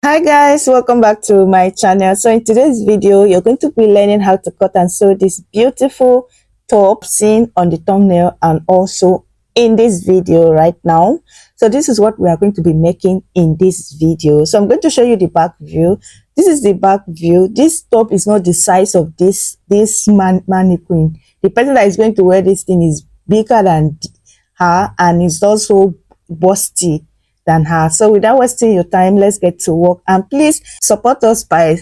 Hi guys, welcome back to my channel. So in today's video, you're going to be learning how to cut and sew this beautiful top seen on the thumbnail and also in this video right now. So this is what we are going to be making in this video. So I'm going to show you the back view. This is the back view. This top is not the size of this mannequin. The person that is going to wear this thing is bigger than her and it's also busty than her. So without wasting your time, let's get to work. And please support us by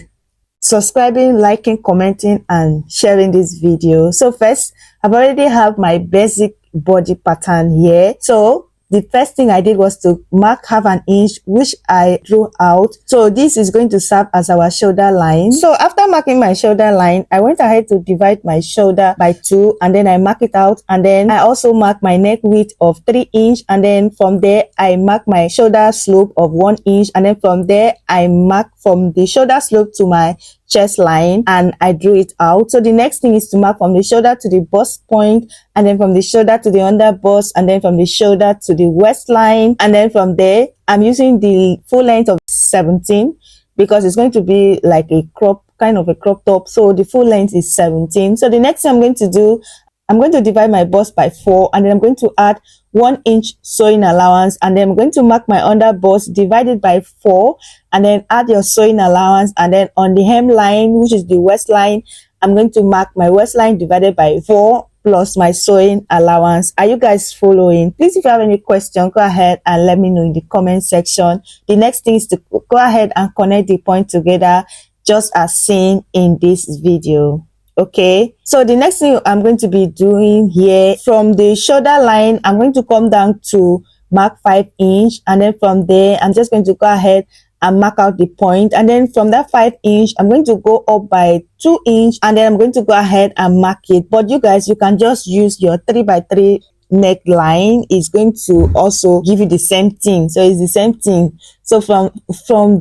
subscribing, liking, commenting, and sharing this video. So first, I've already have my basic body pattern here. So the first thing I did was to mark half an inch, which I drew out. So this is going to serve as our shoulder line. So after marking my shoulder line, I went ahead to divide my shoulder by 2 and then I mark it out. And then I also mark my neck width of 3 inch. And then from there, I mark my shoulder slope of 1 inch. And then from there, I mark from the shoulder slope to my chest line and I drew it out. So the next thing is to mark from the shoulder to the bust point, and then from the shoulder to the under bust, and then from the shoulder to the waistline. And then from there, I'm using the full length of 17 because it's going to be like a crop, kind of a crop top. So the full length is 17. So the next thing I'm going to do, I'm going to divide my bust by 4 and then I'm going to add 1 inch sewing allowance, and then I'm going to mark my under bust divided by 4 and then add your sewing allowance, and then on the hemline, which is the waistline, I'm going to mark my waistline divided by 4 plus my sewing allowance. Are you guys following? Please, if you have any question, go ahead and let me know in the comment section. The next thing is to go ahead and connect the point together just as seen in this video. Okay, so the next thing I'm going to be doing here, from the shoulder line, I'm going to come down to mark 5 inch, and then from there I'm just going to go ahead and mark out the point, and then from that 5 inch I'm going to go up by 2 inch, and then I'm going to go ahead and mark it. But you guys, you can just use your 3x3 neckline. Is going to also give you the same thing, so it's the same thing. So from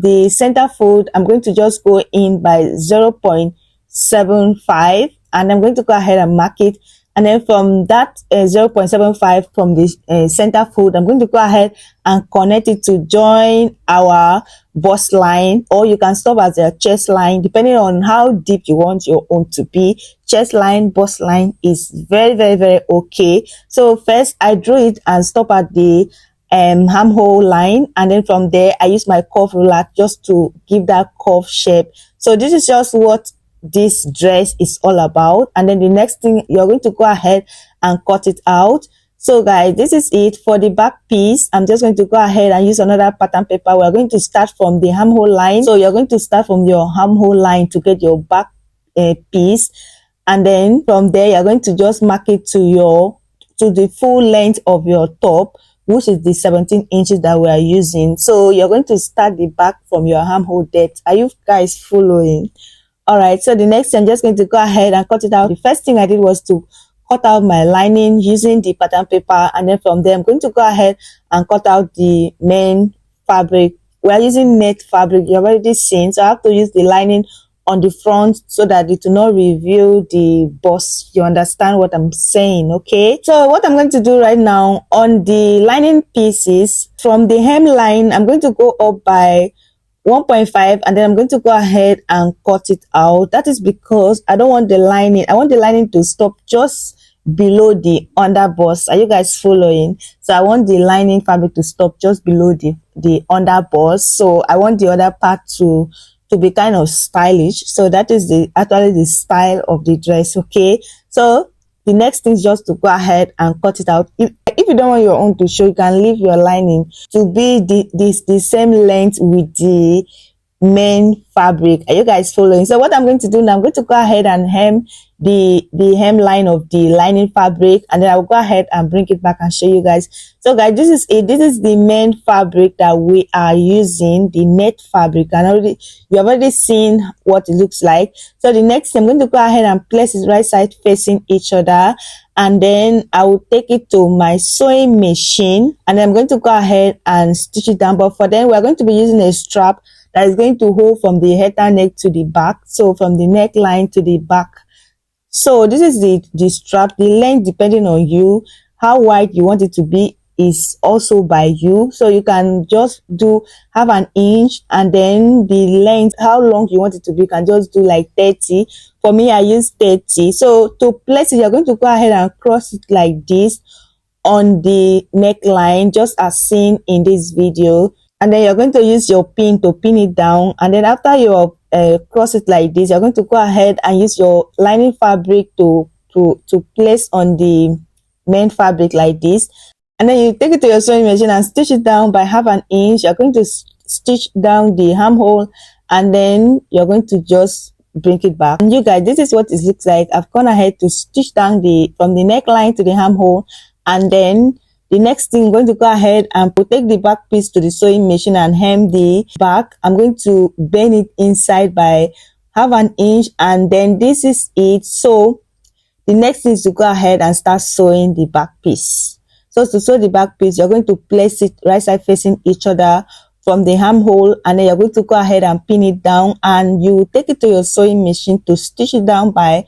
the center fold, I'm going to just go in by 0.75 and I'm going to go ahead and mark it, and then from that 0.75 from the center fold, I'm going to go ahead and connect it to join our bust line, or you can stop at the chest line depending on how deep you want your own to be. Chest line, bust line is very okay. So first I drew it and stop at the armhole line, and then from there I use my curve ruler just to give that curve shape. So this is just what this dress is all about. And then the next thing, you're going to go ahead and cut it out. So guys, this is it for the back piece. I'm just going to go ahead and use another pattern paper. We're going to start from the armhole line. So you're going to start from your armhole line to get your back piece, and then from there you're going to just mark it to the full length of your top, which is the 17 inches that we are using. So you're going to start the back from your armhole depth. Are you guys following? All right, so the next thing, I'm just going to go ahead and cut it out. The first thing I did was to cut out my lining using the pattern paper, and then from there I'm going to go ahead and cut out the main fabric. We are using net fabric, you've already seen, so I have to use the lining on the front so that it will not reveal the bust. You understand what I'm saying? Okay, so what I'm going to do right now, on the lining pieces, from the hemline I'm going to go up by 1.5 and then I'm going to go ahead and cut it out. That is because I don't want the lining, I want the lining to stop just below the under bust. Are you guys following? So I want the lining fabric to stop just below the under bust. So I want the other part to be kind of stylish. So that is actually the style of the dress. Okay, so the next thing is just to go ahead and cut it out. If you don't want your own to show, you can leave your lining to be the same length with the main fabric. Are you guys following? So what I'm going to do now, I'm going to go ahead and hem the hemline of the lining fabric, and then I'll go ahead and bring it back and show you guys. So guys, this is it. This is the main fabric that we are using, the net fabric, and you have already seen what it looks like. So the next thing, I'm going to go ahead and place it right side facing each other, and then I will take it to my sewing machine, and then I'm going to go ahead and stitch it down. But for then, we're going to be using a strap that is going to hold from the halter neck to the back, so from the neckline to the back. So this is the strap, the length depending on you, how wide you want it to be is also by you, so you can just do have an inch, and then the length, how long you want it to be, you can just do like 30. For me, I use 30. So to place it, you're going to go ahead and cross it like this on the neckline, just as seen in this video, and then you're going to use your pin to pin it down. And then after you cross it like this, you're going to go ahead and use your lining fabric to place on the main fabric like this, and then you take it to your sewing machine and stitch it down by half an inch. You're going to stitch down the armhole, and then you're going to just bring it back. And you guys, this is what it looks like. I've gone ahead to stitch down from the neckline to the armhole, and then the next thing, I'm going to go ahead and take the back piece to the sewing machine and hem the back. I'm going to bend it inside by half an inch, and then this is it. So the next thing is to go ahead and start sewing the back piece. So to sew the back piece, you're going to place it right side facing each other from the armhole, and then you're going to go ahead and pin it down, and you take it to your sewing machine to stitch it down by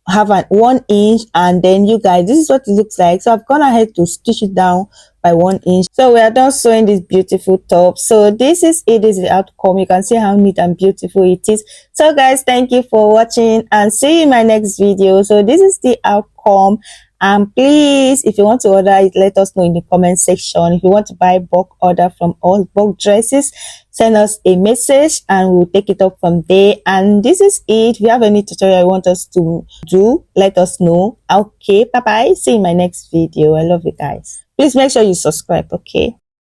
have an 1 inch. And then you guys, this is what it looks like. So I've gone ahead to stitch it down by 1 inch. So we are done sewing this beautiful top. So this is it. This is the outcome. You can see how neat and beautiful it is. So guys, thank you for watching, and see you in my next video. So this is the outcome. And please, if you want to order it, let us know in the comment section. If you want to buy bulk order from us, bulk dresses, send us a message and we'll take it up from there. And this is it. If you have any tutorial you want us to do, let us know. Okay, bye bye. See you in my next video. I love you guys. Please make sure you subscribe. Okay.